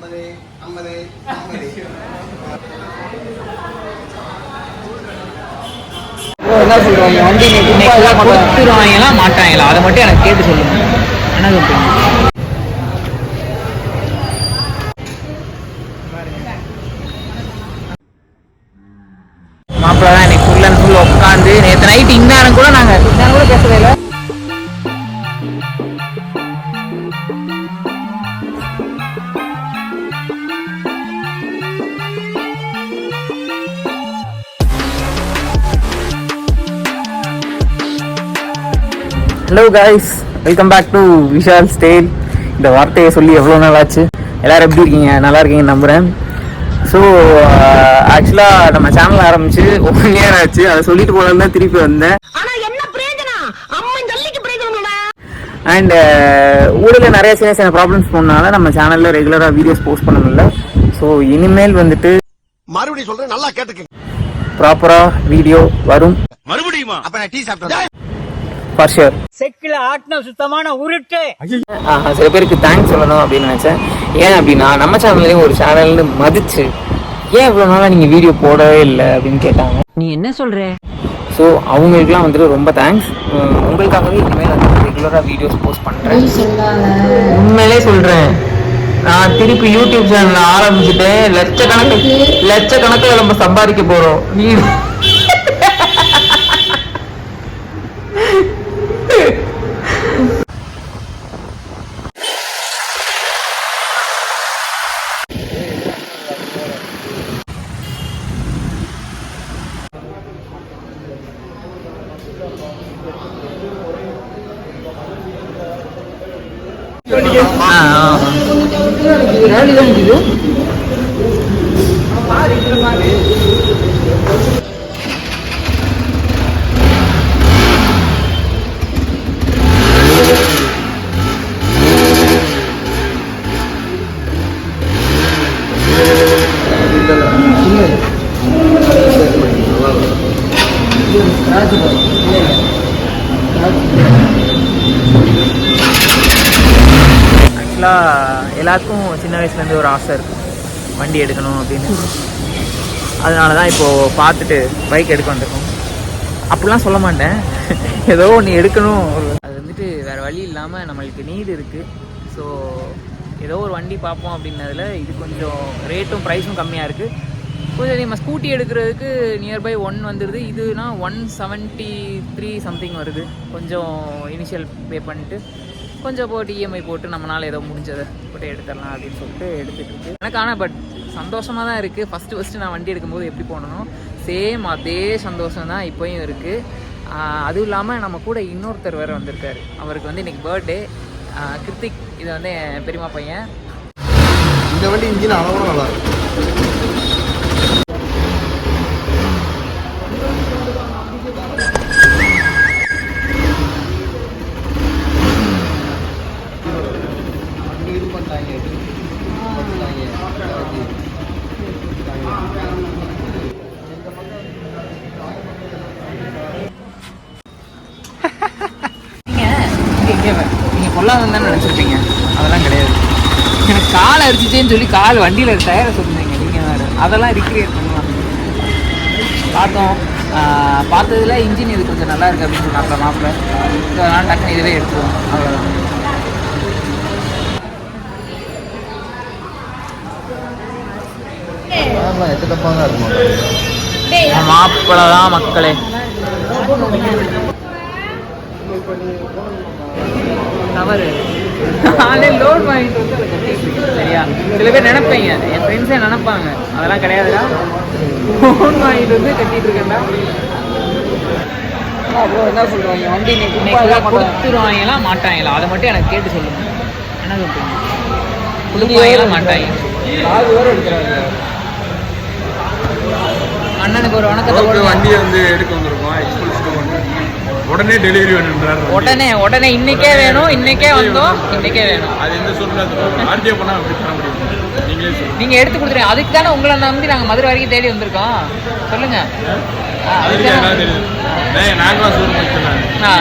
என்ன சொல்றாங்க வண்டி கொடுத்துருவாங்களா மாட்டாங்களா அதை மட்டும் எனக்கு கேட்டு சொல்லுங்க. என்ன சொல்றீங்க? மாப்பிள்ள தான் இன்னைக்கு ஃபுல் அண்ட் ஃபுல் உட்காந்து நேற்று நைட்டு இந்நேரம் கூட பேசவே இல்லை. Hello guys, welcome back to Vishal style. இந்த வார்த்தையை சொல்லி எவ்வளோ நாள் ஆச்சு. எல்லோரும் எப்படி இருக்கீங்க? நல்லா இருக்கீங்கன்னு நம்புகிறேன். ஸோ ஆக்சுவலாக நம்ம சேனல் ஆரம்பிச்சு 1 year ஆச்சு. அதை சொல்லிட்டு போனது தான் திருப்பி வந்தேன். அண்ட் ஊரில் நிறைய சின்ன சின்ன ப்ராப்ளம்ஸ் போனால நம்ம சேனலில் ரெகுலராக வீடியோஸ் போஸ்ட் பண்ண முடியல. ஸோ இனிமேல் வந்துட்டு மறுபடியும் சொல்கிறேன், நல்லா கேட்டுக்க, ப்ராப்பராக வீடியோ வரும். மறுபடியுமா? அப்போ நான் டீ சாப்பிட்டேன். செக்கில ஆட்டின சுத்தமான உருட்டு. சில பேருக்கு தேங்க்ஸ் சொல்லணும் அப்படின்னு நினைச்சேன். ஏன் அப்படின்னா நம்ம சேனல்லையும் ஒரு சேனல்னு மதிச்சு ஏன் இவ்வளவு நாளா நீங்க வீடியோ போடவே இல்லை அப்படின்னு கேட்டாங்க. நீ என்ன சொல்ற? ஸோ அவங்களுக்குலாம் வந்துட்டு ரொம்ப தேங்க்ஸ். உங்களுக்காகவே இனிமேல் வந்து ரெகுலராக வீடியோஸ் போஸ்ட் பண்றேன். உண்மையிலே சொல்றேன், நான் திருப்பி யூடியூப் சேனல் ஆரம்பிச்சுட்டு லட்சக்கணக்கில் நம்ம சம்பாதிக்க போறோம். எல்லாருக்கும் சின்ன வயசுலேருந்து ஒரு ஆசை இருக்கும் வண்டி எடுக்கணும் அப்படின்னு. அதனால தான் இப்போது பார்த்துட்டு பைக் எடுக்க வந்திருக்கோம். அப்படிலாம் சொல்ல மாட்டேன், ஏதோ ஒன்று எடுக்கணும். அது வந்துட்டு வேறு வழி இல்லாமல் நம்மளுக்கு நீடு இருக்குது. ஸோ ஏதோ ஒரு வண்டி பார்ப்போம் அப்படின்னதில் இது கொஞ்சம் ரேட்டும் ப்ரைஸும் கம்மியாக இருக்குது. கொஞ்சம் நம்ம ஸ்கூட்டி எடுக்கிறதுக்கு நியர்பை 1 வந்துடுது. இதுனா 173 சம்திங் வருது. கொஞ்சம் இனிஷியல் பே பண்ணிட்டு கொஞ்சம் போட்டு இஎம்ஐ போட்டு நம்மளால் ஏதோ முடிஞ்சதை போட்டு எடுத்துடலாம் அப்படின்னு சொல்லிட்டு எடுத்துகிட்டு இருக்கு எனக்கு. ஆனால் பட் சந்தோஷமாக தான் இருக்குது. ஃபஸ்ட்டு நான் வண்டி எடுக்கும்போது எப்படி போனனோ சேம் அதே சந்தோஷம் தான் இப்போயும் இருக்குது. அதுவும் இல்லாமல் நம்ம கூட இன்னொருத்தர் வேறு வந்திருக்காரு. அவருக்கு வந்து இன்றைக்கி பர்த்டே, கிருத்திக். இது வந்து என் பெரியமா பையன். இந்த வண்டி இன்ஜின் அளவோட நல்லா இருக்கு. நீங்கள் கொள்ளாதுன்னு தான் நினச்சிருப்பீங்க. அதெல்லாம் கிடையாது. எனக்கு கால் அரிச்சிச்சேன்னு சொல்லி கால் வண்டியில் டயரை சொல்லியிருந்தீங்க நீங்கள் வேறு. அதெல்லாம் ரீக்ரியேட் பண்ணலாம். பார்த்ததுல இன்ஜின் இது கொஞ்சம் நல்லா இருக்குது அப்படின்னு சொன்னாப்ல மாப்பிள்ள. அதனால் டக்குன்னு இதுவே எடுத்துவோம், அவ்வளோதான். மாப்பிள்ள தான் மக்களே. தவறு. நானே லோன் வாங்கிட்டு வந்து அதை கட்டிட்டு இருக்கேன். சரியா? சில பேர் நினைப்பீங்க, என் ஃப்ரெண்ட்ஸே நினைப்பாங்க, அதெல்லாம் கிடையாதுடா. லோன் வாங்கிட்டு வந்து கட்டிட்டு இருக்கேன்டா. அப்புறம் என்ன சொல்றாங்க வண்டி கொடுத்துருவாங்களா மாட்டாங்களா அதை மட்டும் எனக்கு கேட்டு சொல்லுங்க. என்ன சொல்றீங்க? கொடுப்பாங்களா மாட்டாங்க? காது வேறு எடுக்கிறாங்க. அண்ணனுக்கு ஒரு வணக்கத்தை. வண்டியை வந்து எடுக்க வந்திருக்கோம். உடனே டெலிவரி வேணுன்றாரு. உடனே இன்னைக்கே வேணும், இன்னைக்கே வந்தோம், இன்னைக்கே வேணும். அது எந்த சொல்றது ஆர்டிஓ பண்ணா அப்படி பண்ண முடியும். நீங்களே சொல்லுங்க. நீங்க எடுத்து கொடுத்துருங்க. அதுக்கு தானே உங்களை நம்பி நாங்க மதுரை வரைக்கும் தேடி வந்திருக்கோம். சொல்லுங்க. நாங்களாம் சொல்லுங்க.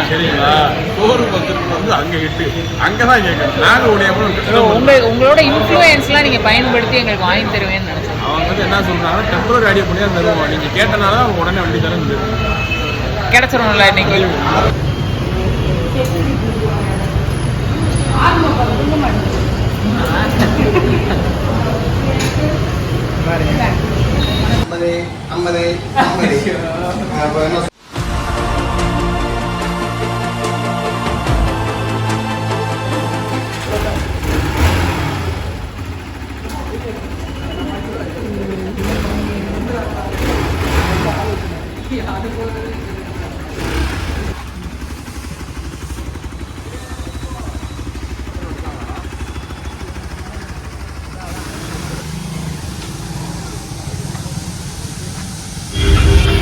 சரிங்களா? சோறு பத்திரம் வந்து அங்க 8 அங்கதான் கேட்கணும். நாங்க உங்களோட இன்ஃப்ளூயன்ஸ்லாம் நீங்க பயன்படுத்தி எங்களுக்கு வாங்கி தருவேன்னு நினைச்சேன். அவங்க வந்து என்ன சொல்றாங்க, டெம்பரரி ஐடியா பண்ணி தான் தருவோம். நீங்க கேட்டனால அவங்க உடனே வண்டி தரேன் கிடைச்சிரும்ல இன்னைக்கு.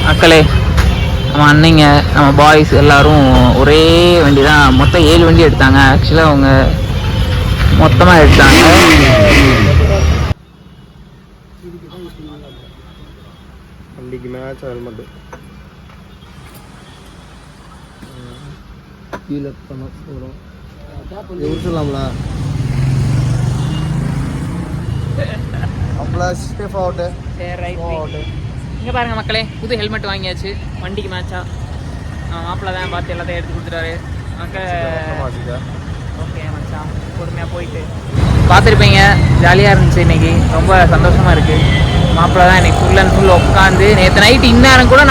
மக்களே, நம்ம அன்னைங்க நம்ம பாய்ஸ் எல்லாரும் ஒரே வண்டி தான், மொத்தம் 7 வண்டி எடுத்தாங்க. ஆக்சுவலாக அவங்க மொத்தமாக எடுத்தாங்க. வண்டிக்கு மேட்ச் ஹெல்மெட் கீழே வரும் சொல்லலாம்ல. இங்கே பாருங்க மக்களே, புது ஹெல்மெட் வாங்கியாச்சு. வண்டிக்கு மேட்சா மாப்பிள்ள தான் பார்த்து எல்லாத்தையும் எடுத்து கொடுத்துட்டாரு. ஓகே மச்சான், பொறுமையாக போயிட்டு பார்த்துருப்பீங்க. ஜாலியாக இருந்துச்சு இன்னைக்கு, ரொம்ப சந்தோஷமாக இருக்குது. மாப்பிள்ள தான் இன்னைக்கு ஃபுல் அண்ட் ஃபுல் உட்காந்து நேற்று நைட்டு இந்நேரம் கூட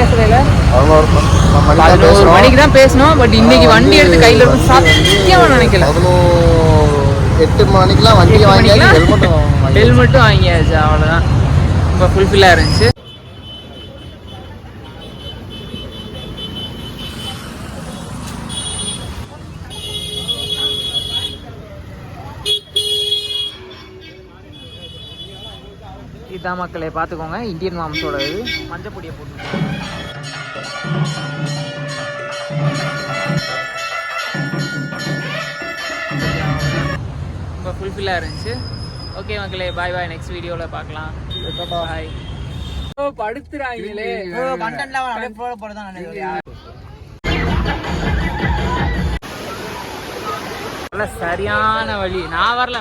பேசவே இல்லை. 11 மணிக்கு தான் பேசணும். பட் இன்னைக்கு வண்டி எடுத்து கையில் இருந்து சத்தியமாக நினைக்கல. 8 மணிக்கெலாம் வண்டி ஹெல்மெட்டும் வாங்கியாச்சு. அவ்வளோதான், ரொம்ப ஃபுல்ஃபில்லாக இருந்துச்சு. இதான் மக்களே, பார்த்துக்கோங்க. இந்தியன் மாம்ஸோட இது மஞ்சள் பொடியை போட்டு ரொம்ப ஃபுல்ஃபில்லாக இருந்துச்சு. ஓகே மக்களே, பாய் பாய். நெக்ஸ்ட் வீடியோவில் பார்க்கலாம். பாய். படுத்துறாங்களே சரியான வழி. நான் வரல